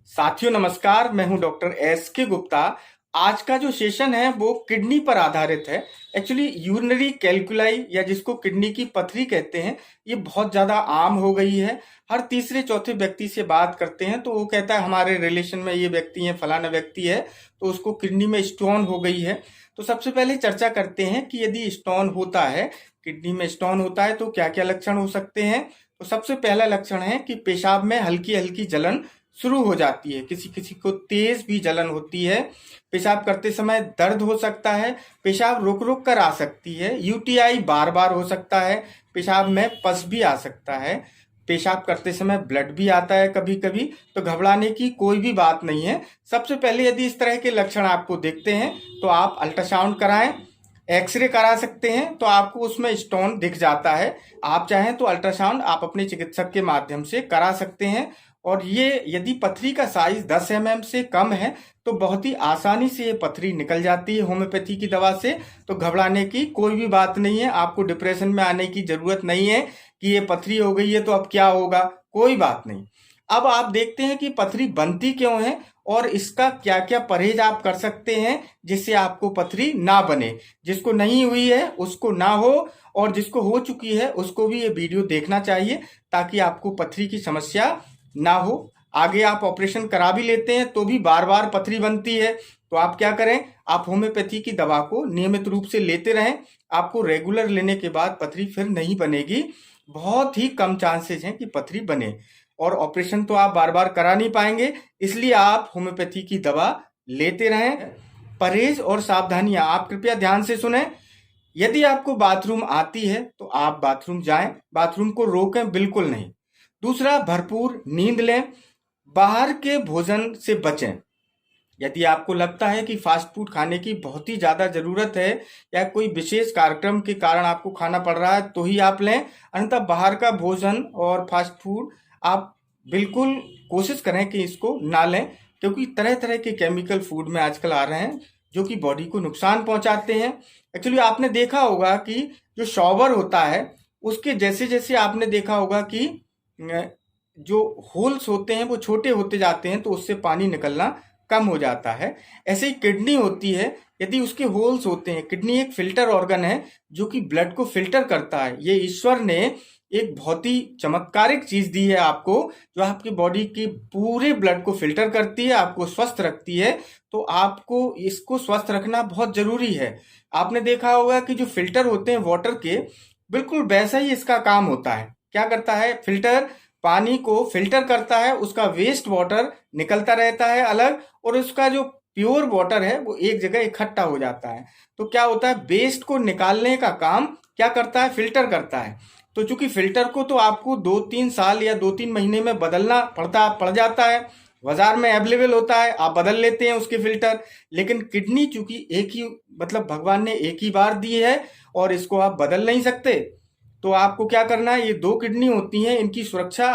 साथियों नमस्कार, मैं हूं डॉक्टर एस के गुप्ता। आज का जो सेशन है वो किडनी पर आधारित है। एक्चुअली यूरिनरी कैल्कुलाई या जिसको किडनी की पथरी कहते हैं, ये बहुत ज़्यादा आम हो गई है। हर तीसरे चौथे व्यक्ति से बात करते हैं तो वो कहता है हमारे रिलेशन में ये व्यक्ति है, फलाना व्यक्ति है, तो उसको किडनी में स्टोन हो गई है। तो सबसे पहले चर्चा करते हैं कि यदि स्टोन होता है, किडनी में स्टोन होता है तो क्या क्या लक्षण हो सकते हैं। तो सबसे पहला लक्षण है कि पेशाब में हल्की हल्की जलन शुरू हो जाती है। किसी किसी को तेज भी जलन होती है। पेशाब करते समय दर्द हो सकता है। पेशाब रुक रुक कर आ सकती है। यूटीआई बार बार हो सकता है। पेशाब में पस भी आ सकता है। पेशाब करते समय ब्लड भी आता है कभी कभी। तो घबराने की कोई भी बात नहीं है। सबसे पहले यदि इस तरह के लक्षण आपको दिखते हैं तो आप अल्ट्रासाउंड कराएं। एक्सरे करा सकते हैं तो आपको उसमें स्टोन दिख जाता है। आप चाहें तो अल्ट्रासाउंड आप अपने चिकित्सक के माध्यम से करा सकते हैं। और ये यदि पथरी का साइज 10 mm से कम है तो बहुत ही आसानी से ये पथरी निकल जाती है होम्योपैथी की दवा से। तो घबराने की कोई भी बात नहीं है। आपको डिप्रेशन में आने की जरूरत नहीं है कि ये पथरी हो गई है तो अब क्या होगा, कोई बात नहीं। अब आप देखते हैं कि पथरी बनती क्यों है और इसका क्या क्या परहेज आप कर सकते हैं जिससे आपको पथरी ना बने। जिसको नहीं हुई है उसको ना हो, और जिसको हो चुकी है उसको भी ये वीडियो देखना चाहिए ताकि आपको पथरी की समस्या ना हो। आगे आप ऑपरेशन करा भी लेते हैं तो भी बार बार पथरी बनती है, तो आप क्या करें, आप होम्योपैथी की दवा को नियमित रूप से लेते रहें। आपको रेगुलर लेने के बाद पथरी फिर नहीं बनेगी। बहुत ही कम चांसेस हैं कि पथरी बने। और ऑपरेशन तो आप बार बार करा नहीं पाएंगे, इसलिए आप होम्योपैथी की दवा लेते रहें। परहेज और सावधानियां आप कृपया ध्यान से सुने। यदि आपको बाथरूम आती है तो आप बाथरूम जाएं, बाथरूम को रोकें बिल्कुल नहीं। दूसरा, भरपूर नींद लें। बाहर के भोजन से बचें। यदि आपको लगता है कि फास्ट फूड खाने की बहुत ही ज़्यादा ज़रूरत है या कोई विशेष कार्यक्रम के कारण आपको खाना पड़ रहा है तो ही आप लें, अन्यथा बाहर का भोजन और फास्ट फूड आप बिल्कुल कोशिश करें कि इसको ना लें, क्योंकि तरह तरह के केमिकल फूड में आजकल आ रहे हैं जो कि बॉडी को नुकसान पहुंचाते हैं। एक्चुअली आपने देखा होगा कि जो शॉवर होता है उसके जैसे जैसे आपने देखा होगा कि जो होल्स होते हैं वो छोटे होते जाते हैं तो उससे पानी निकलना कम हो जाता है। ऐसे ही किडनी होती है, यदि उसके होल्स होते हैं, किडनी एक फिल्टर ऑर्गन है जो कि ब्लड को फिल्टर करता है। ये ईश्वर ने एक बहुत ही चमत्कारिक चीज दी है आपको, जो आपकी बॉडी की पूरे ब्लड को फिल्टर करती है, आपको स्वस्थ रखती है। तो आपको इसको स्वस्थ रखना बहुत जरूरी है। आपने देखा होगा कि जो फिल्टर होते हैं वाटर के, बिल्कुल वैसा ही इसका काम होता है। क्या करता है, फिल्टर पानी को फिल्टर करता है, उसका वेस्ट वाटर निकलता रहता है अलग, और उसका जो प्योर वाटर है वो एक जगह इकट्ठा हो जाता है। तो क्या होता है, वेस्ट को निकालने का काम क्या करता है, फिल्टर करता है। तो चूंकि फिल्टर को तो आपको 2-3 साल या 2-3 महीने में बदलना पड़ जाता है, बाजार में अवेलेबल होता है, आप बदल लेते हैं उसके फिल्टर। लेकिन किडनी चूंकि एक ही, मतलब भगवान ने एक ही बार दी है और इसको आप बदल नहीं सकते। तो आपको क्या करना है, ये 2 किडनी होती हैं, इनकी सुरक्षा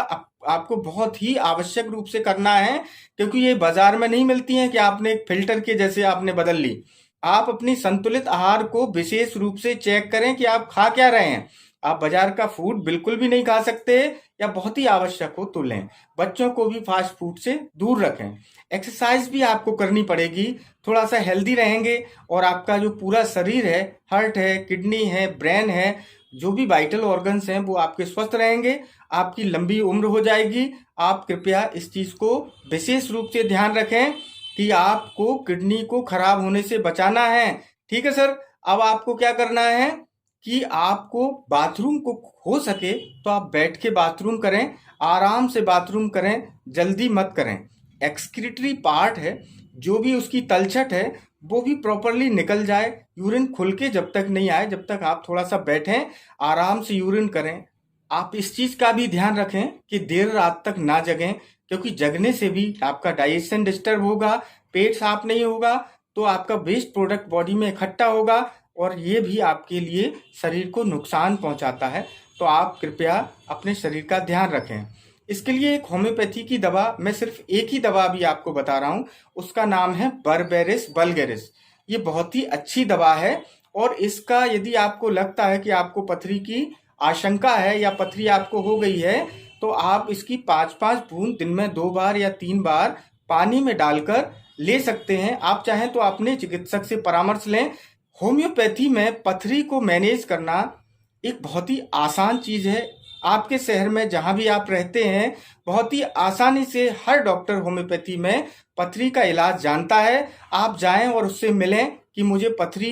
आपको बहुत ही आवश्यक रूप से करना है, क्योंकि ये बाजार में नहीं मिलती हैं कि आपने एक फिल्टर के जैसे आपने बदल ली। आप अपनी संतुलित आहार को विशेष रूप से चेक करें कि आप खा क्या रहे हैं। आप बाजार का फूड बिल्कुल भी नहीं खा सकते, या बहुत ही आवश्यक हो तो लें। बच्चों को भी फास्ट फूड से दूर रखें। एक्सरसाइज भी आपको करनी पड़ेगी, थोड़ा सा हेल्दी रहेंगे और आपका जो पूरा शरीर है, हार्ट है, किडनी है, ब्रेन है, जो भी वाइटल ऑर्गन्स हैं वो आपके स्वस्थ रहेंगे। आपकी लंबी उम्र हो जाएगी। आप कृपया इस चीज को विशेष रूप से ध्यान रखें कि आपको किडनी को खराब होने से बचाना है। ठीक है सर। अब आपको क्या करना है कि आपको बाथरूम को, हो सके तो आप बैठ के बाथरूम करें, आराम से बाथरूम करें, जल्दी मत करें। एक्सक्रीटरी पार्ट है, जो भी उसकी तलछट है वो भी प्रॉपरली निकल जाए। यूरिन खुल के जब तक नहीं आए, जब तक आप थोड़ा सा बैठें, आराम से यूरिन करें। आप इस चीज का भी ध्यान रखें कि देर रात तक ना जगें, क्योंकि जगने से भी आपका डाइजेशन डिस्टर्ब होगा, पेट साफ नहीं होगा, तो आपका वेस्ट प्रोडक्ट बॉडी में इकट्ठा होगा और ये भी आपके लिए शरीर को नुकसान पहुंचाता है। तो आप कृपया अपने शरीर का ध्यान रखें। इसके लिए एक होम्योपैथी की दवा, मैं सिर्फ एक ही दवा भी आपको बता रहा हूं, उसका नाम है बर्बेरिस वल्गेरिस। ये बहुत ही अच्छी दवा है, और इसका यदि आपको लगता है कि आपको पथरी की आशंका है या पथरी आपको हो गई है, तो आप इसकी 5-5 बूंद दिन में 2 बार या 3 बार पानी में डालकर ले सकते हैं। आप चाहें तो अपने चिकित्सक से परामर्श लें। होम्योपैथी में पथरी को मैनेज करना एक बहुत ही आसान चीज है। आपके शहर में जहां भी आप रहते हैं, बहुत ही आसानी से हर डॉक्टर होम्योपैथी में पथरी का इलाज जानता है। आप जाएं और उससे मिलें कि मुझे पथरी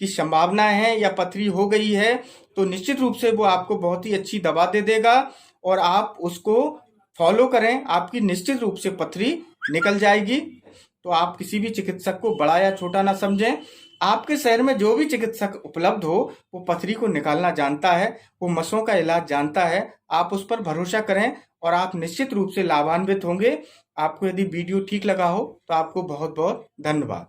की संभावना है या पथरी हो गई है, तो निश्चित रूप से वो आपको बहुत ही अच्छी दवा दे देगा और आप उसको फॉलो करें, आपकी निश्चित रूप से पथरी निकल जाएगी। तो आप किसी भी चिकित्सक को बड़ा या छोटा ना समझें। आपके शहर में जो भी चिकित्सक उपलब्ध हो, वो पथरी को निकालना जानता है, वो मसों का इलाज जानता है। आप उस पर भरोसा करें और आप निश्चित रूप से लाभान्वित होंगे। आपको यदि वीडियो ठीक लगा हो तो आपको बहुत बहुत धन्यवाद।